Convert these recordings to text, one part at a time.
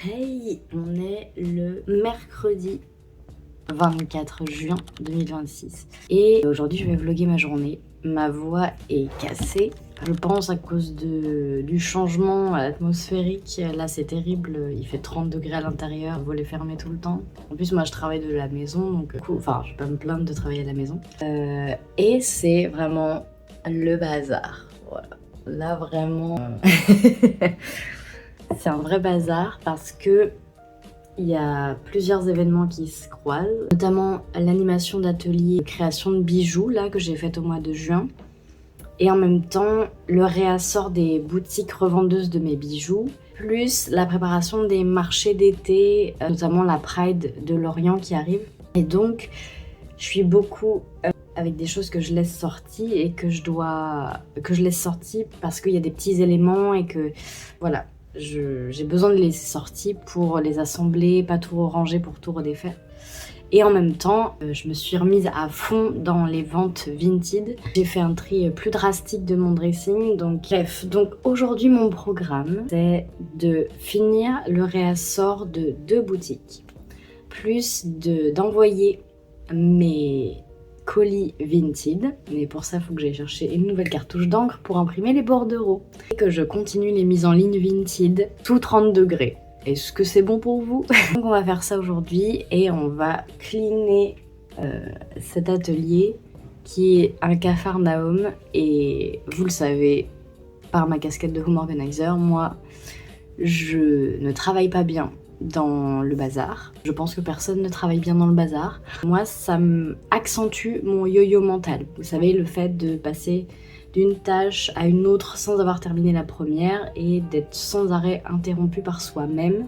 Hey, on est le mercredi 24 juin 2026 et aujourd'hui je vais vlogger ma journée. Ma voix est cassée, je pense à cause du changement atmosphérique. Là c'est terrible, il fait 30 degrés à l'intérieur, volet fermé tout le temps. En plus moi je travaille de la maison, donc enfin je vais pas me plaindre de travailler à la maison. Et c'est vraiment le bazar, voilà. Là vraiment... C'est un vrai bazar parce que il y a plusieurs événements qui se croisent, notamment l'animation d'atelier création de bijoux là que j'ai faite au mois de juin, et en même temps le réassort des boutiques revendeuses de mes bijoux, plus la préparation des marchés d'été, notamment la Pride de Lorient qui arrive. Et donc je suis beaucoup avec des choses que je laisse sorties et que je laisse sorties parce qu'il y a des petits éléments et que voilà. J'ai besoin de les sortir pour les assembler, pas tout ranger pour tout redéfaire. Et en même temps, je me suis remise à fond dans les ventes Vinted. J'ai fait un tri plus drastique de mon dressing. Donc bref, donc aujourd'hui mon programme, c'est de finir le réassort de 2 boutiques. Plus d'envoyer mes colis Vinted, mais pour ça il faut que j'aille chercher une nouvelle cartouche d'encre pour imprimer les bordereaux et que je continue les mises en ligne Vinted sous 30 degrés. Est-ce que c'est bon pour vous? Donc on va faire ça aujourd'hui et on va cleaner cet atelier qui est un capharnaüm. Et vous le savez par ma casquette de home organizer, moi je ne travaille pas bien dans le bazar. Je pense que personne ne travaille bien dans le bazar. Moi, ça accentue mon yo-yo mental. Vous savez, le fait de passer d'une tâche à une autre sans avoir terminé la première et d'être sans arrêt interrompu par soi-même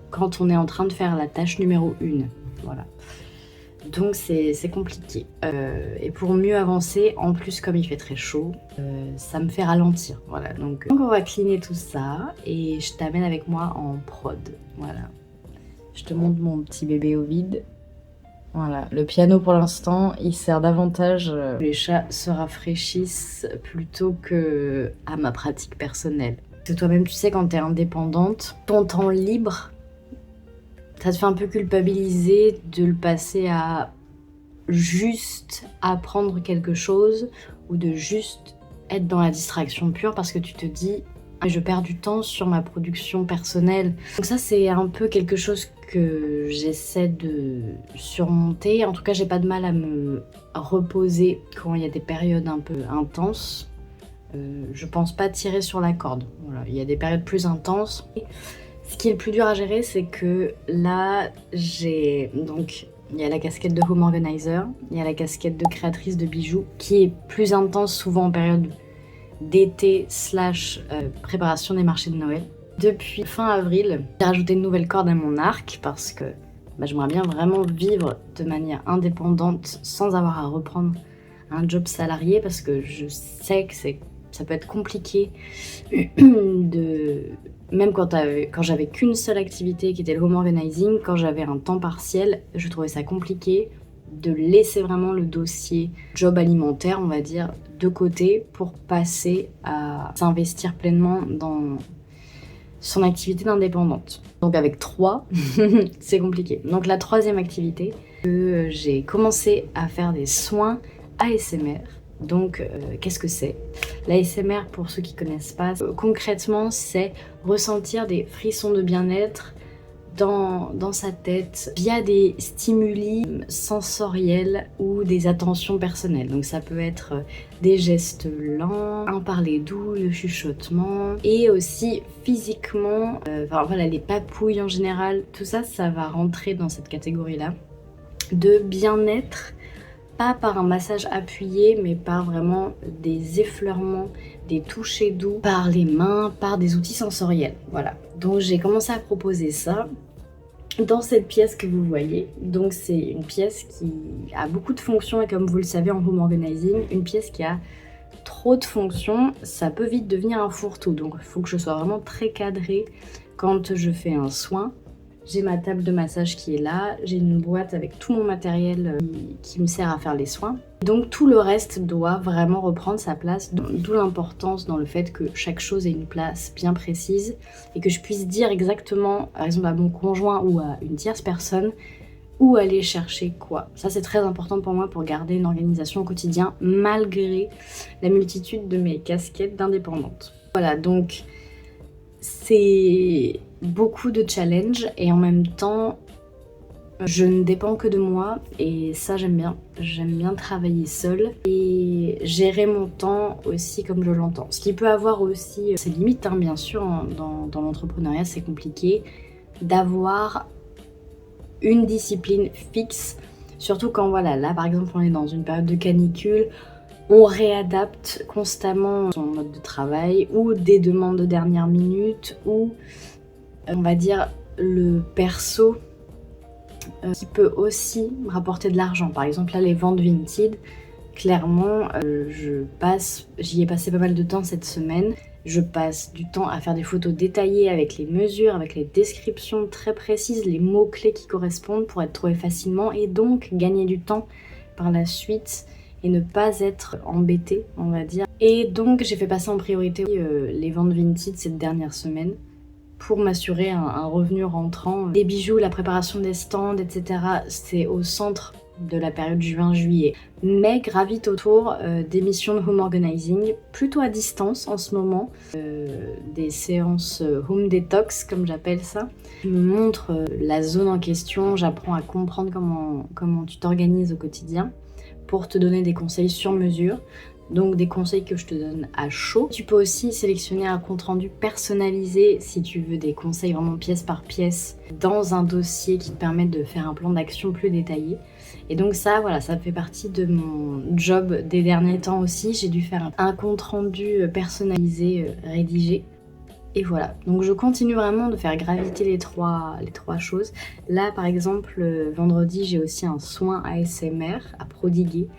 quand on est en train de faire la tâche numéro 1. Voilà. Donc c'est compliqué. Et pour mieux avancer, en plus comme il fait très chaud, ça me fait ralentir. Voilà. Donc on va cleaner tout ça et je t'amène avec moi en prod. Voilà. Je te montre mon petit bébé au vide. Voilà. Le piano pour l'instant, il sert davantage que les chats se rafraîchissent plutôt que à ma pratique personnelle. Parce que toi-même, tu sais, quand t'es indépendante, ton temps libre, ça te fait un peu culpabiliser de le passer à juste apprendre quelque chose ou de juste être dans la distraction pure parce que tu te dis je perds du temps sur ma production personnelle. Donc ça c'est un peu quelque chose que j'essaie de surmonter. En tout cas j'ai pas de mal à me reposer quand il y a des périodes un peu intenses. Je pense pas tirer sur la corde. Voilà, il y a des périodes plus intenses. Ce qui est le plus dur à gérer, c'est que là, il y a la casquette de home organizer, il y a la casquette de créatrice de bijoux, qui est plus intense souvent en période d'été / préparation des marchés de Noël. Depuis fin avril, j'ai rajouté une nouvelle corde à mon arc parce que j'aimerais bien vraiment vivre de manière indépendante sans avoir à reprendre un job salarié parce que je sais que ça peut être compliqué même quand j'avais qu'une seule activité qui était le home organizing, quand j'avais un temps partiel, je trouvais ça compliqué de laisser vraiment le dossier job alimentaire, on va dire, de côté pour passer à s'investir pleinement dans son activité d'indépendante. Donc avec 3, c'est compliqué. Donc la 3e activité, j'ai commencé à faire des soins ASMR. Donc, qu'est-ce que c'est? L'ASMR, pour ceux qui connaissent pas, concrètement, c'est ressentir des frissons de bien-être dans sa tête via des stimuli sensoriels ou des attentions personnelles. Donc ça peut être des gestes lents, un parler doux, le chuchotement, et aussi physiquement, voilà, les papouilles en général, tout ça, ça va rentrer dans cette catégorie-là de bien-être. Pas par un massage appuyé, mais par vraiment des effleurements, des touchés doux, par les mains, par des outils sensoriels. Voilà. Donc j'ai commencé à proposer ça dans cette pièce que vous voyez. Donc c'est une pièce qui a beaucoup de fonctions et comme vous le savez en home organizing, une pièce qui a trop de fonctions, ça peut vite devenir un fourre-tout. Donc il faut que je sois vraiment très cadrée quand je fais un soin. J'ai ma table de massage qui est là, j'ai une boîte avec tout mon matériel qui me sert à faire les soins. Donc tout le reste doit vraiment reprendre sa place, d'où l'importance dans le fait que chaque chose ait une place bien précise et que je puisse dire exactement, par exemple à mon conjoint ou à une tierce personne, où aller chercher quoi. Ça c'est très important pour moi pour garder une organisation au quotidien malgré la multitude de mes casquettes d'indépendante. Voilà, donc c'est beaucoup de challenges et en même temps je ne dépends que de moi et ça j'aime bien. J'aime bien travailler seule et gérer mon temps aussi comme je l'entends. Ce qui peut avoir aussi ses limites, hein, bien sûr, dans l'entrepreneuriat c'est compliqué d'avoir une discipline fixe, surtout quand voilà, là par exemple on est dans une période de canicule, on réadapte constamment son mode de travail ou des demandes de dernière minute ou on va dire le perso qui peut aussi me rapporter de l'argent. Par exemple là les ventes Vinted, clairement j'y ai passé pas mal de temps cette semaine. Je passe du temps à faire des photos détaillées avec les mesures, avec les descriptions très précises, les mots-clés qui correspondent pour être trouvés facilement et donc gagner du temps par la suite et ne pas être embêtée, on va dire. Et donc j'ai fait passer en priorité les ventes Vinted cette dernière semaine pour m'assurer un revenu rentrant. Les bijoux, la préparation des stands, etc. c'est au centre de la période juin-juillet, mais gravite autour des missions de home organizing, plutôt à distance en ce moment, des séances home detox comme j'appelle ça. Je me montre la zone en question, j'apprends à comprendre comment tu t'organises au quotidien pour te donner des conseils sur mesure, donc des conseils que je te donne à chaud. Tu peux aussi sélectionner un compte rendu personnalisé si tu veux des conseils vraiment pièce par pièce dans un dossier qui te permet de faire un plan d'action plus détaillé. Et donc ça, voilà, ça fait partie de mon job des derniers temps aussi. J'ai dû faire un compte rendu personnalisé, rédigé. Et voilà, donc je continue vraiment de faire graviter les trois choses. Là, par exemple, vendredi, j'ai aussi un soin ASMR à prodiguer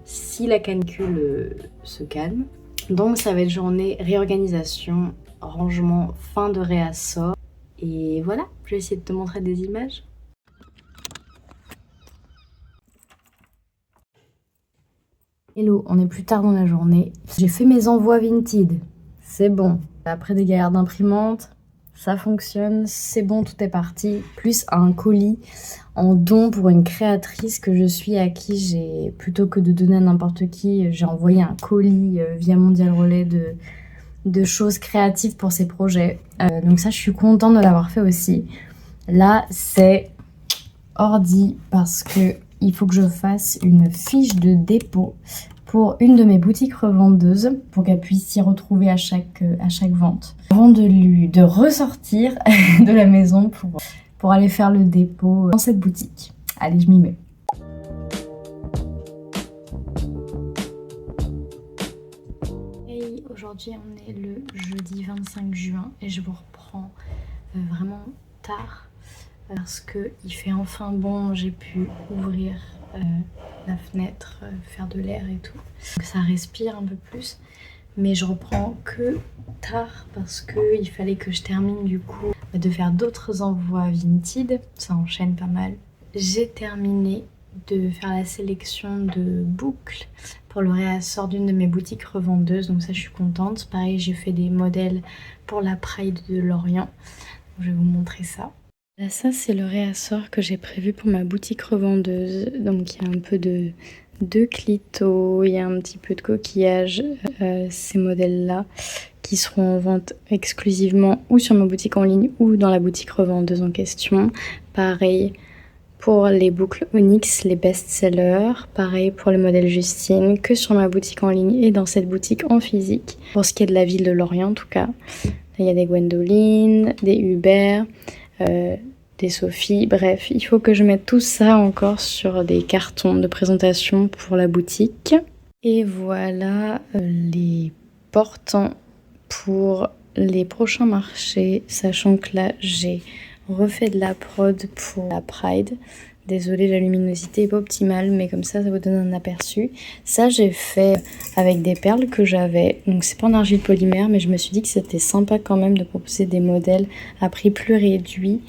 si la canicule se calme. Donc ça va être journée réorganisation, rangement, fin de réassort. Et voilà, je vais essayer de te montrer des images. Hello, on est plus tard dans la journée. J'ai fait mes envois Vinted. C'est bon. Après des galères d'imprimante, ça fonctionne, c'est bon, tout est parti. Plus un colis en don pour une créatrice que je suis à qui j'ai, plutôt que de donner à n'importe qui, j'ai envoyé un colis via Mondial Relais de choses créatives pour ses projets. Donc ça, je suis contente de l'avoir fait aussi. Là, c'est ordi parce que il faut que je fasse une fiche de dépôt pour une de mes boutiques revendeuses pour qu'elle puisse s'y retrouver à chaque vente. Avant de ressortir de la maison pour aller faire le dépôt dans cette boutique. Allez, je m'y mets. Hey, aujourd'hui on est le jeudi 25 juin et je vous reprends vraiment tard parce qu'il fait enfin bon, j'ai pu ouvrir la fenêtre, faire de l'air et tout. Donc ça respire un peu plus, mais je reprends que tard parce qu'il fallait que je termine du coup de faire d'autres envois Vinted, ça enchaîne pas mal. J'ai terminé de faire la sélection de boucles pour le réassort d'une de mes boutiques revendeuses, donc ça je suis contente. Pareil, j'ai fait des modèles pour la Pride de Lorient, je vais vous montrer ça. Là, ça c'est le réassort que j'ai prévu pour ma boutique revendeuse, donc il y a un peu de clito, il y a un petit peu de coquillage, ces modèles là qui seront en vente exclusivement ou sur ma boutique en ligne ou dans la boutique revendeuse en question. Pareil pour les boucles Onyx, les best-sellers, pareil pour les modèles Justine, que sur ma boutique en ligne et dans cette boutique en physique. Pour ce qui est de la ville de Lorient en tout cas, là, il y a des Gwendoline, des Hubert, des Sophie, bref, il faut que je mette tout ça encore sur des cartons de présentation pour la boutique. Et voilà les portants pour les prochains marchés, sachant que là j'ai refait de la prod pour la Pride. Désolée, la luminosité est pas optimale, mais comme ça vous donne un aperçu. Ça, j'ai fait avec des perles que j'avais. Donc c'est pas en argile polymère, mais je me suis dit que c'était sympa quand même de proposer des modèles à prix plus réduit.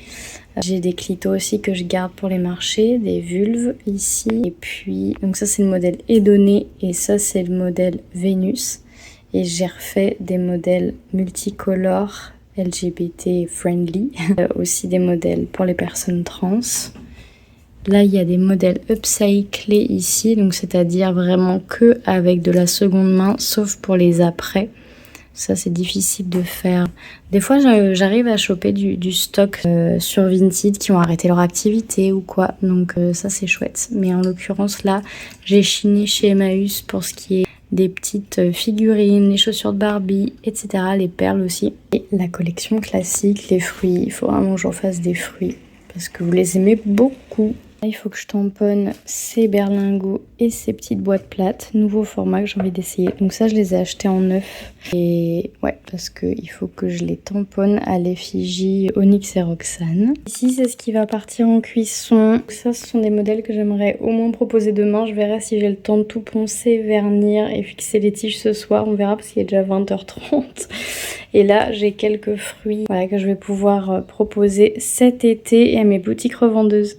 J'ai des clitos aussi que je garde pour les marchés, des vulves ici. Et puis, donc ça c'est le modèle Edoné et ça c'est le modèle Vénus. Et j'ai refait des modèles multicolores LGBT friendly. Aussi des modèles pour les personnes trans. Là, il y a des modèles upcyclés ici, donc c'est-à-dire vraiment que avec de la seconde main, sauf pour les après. Ça, c'est difficile de faire. Des fois, j'arrive à choper du stock sur Vinted qui ont arrêté leur activité ou quoi. Donc ça, c'est chouette. Mais en l'occurrence, là, j'ai chiné chez Emmaüs pour ce qui est des petites figurines, les chaussures de Barbie, etc. Les perles aussi. Et la collection classique, les fruits. Il faut vraiment que j'en fasse des fruits parce que vous les aimez beaucoup. Il faut que je tamponne ces berlingots et ces petites boîtes plates. Nouveau format que j'ai envie d'essayer. Donc ça, je les ai achetés en neuf. Et ouais, parce qu'il faut que je les tamponne à l'effigie Onyx et Roxane. Ici, c'est ce qui va partir en cuisson. Ça, ce sont des modèles que j'aimerais au moins proposer demain. Je verrai si j'ai le temps de tout poncer, vernir et fixer les tiges ce soir. On verra parce qu'il est déjà 20h30. Et là, j'ai quelques fruits voilà, que je vais pouvoir proposer cet été et à mes boutiques revendeuses.